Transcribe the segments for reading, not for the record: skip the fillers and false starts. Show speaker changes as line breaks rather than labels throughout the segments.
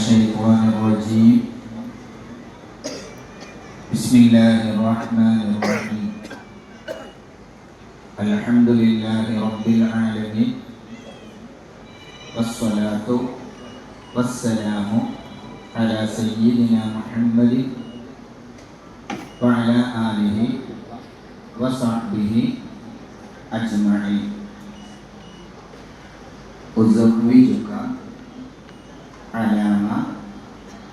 الشيطان الرجيم بسم الله الرحمن الرحيم الحمد لله رب العالمين والصلاة والسلام على سيدنا محمد وعلى آله وصحبه أجمعين أزوجك على ما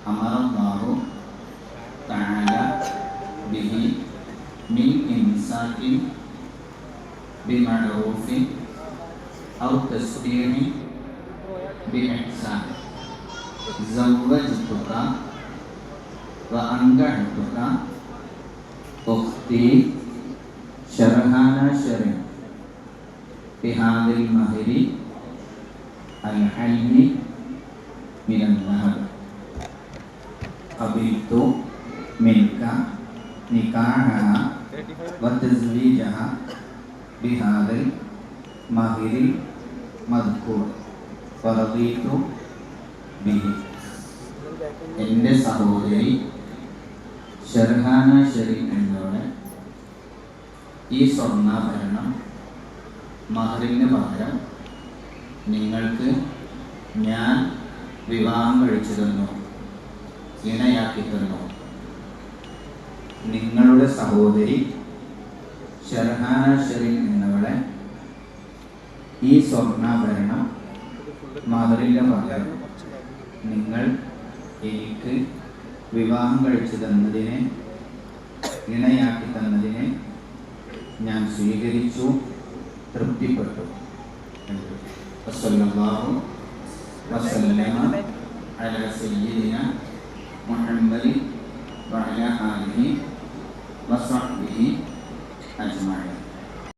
أمر الله تعالى به من إمساك بمعروف أو تسبيح بإحسان زوجتك وأنكحتك أختي شرهانا شرح بهذا المهر الحلم من الذهب قبلت منك نكاحها وتزويجها بهذا المهر المذكور فرضيت به. എൻ്റെ സഹോദരി ഷർഹാന ഷെരീൻ എന്നോട് ഈ സ്വർണ്ണാഭരണം മഹറിന് പകരം നിങ്ങൾക്ക് ഞാൻ വിവാഹം കഴിച്ചു തന്നു, ഇണയാക്കി തന്നു. നിങ്ങളുടെ സഹോദരി ഷർഹാന ഷെരീൻ എന്നവളെ ഈ സ്വർണ്ണാഭരണം മഹറിന് പകരം നിങ്ങൾ എനിക്ക് വിവാഹം കഴിച്ചു തന്നതിനെ, ഇണയാക്കി തന്നതിനെ ഞാൻ സ്വീകരിച്ചു, തൃപ്തിപ്പെട്ടു. വസല്ലല്ലാഹു വസല്ലമ അലാ സയ്യിദിനാ മുഹമ്മദി വഅലാ ആലിഹി വസഹ്ബിഹി അജ്മഈൻ.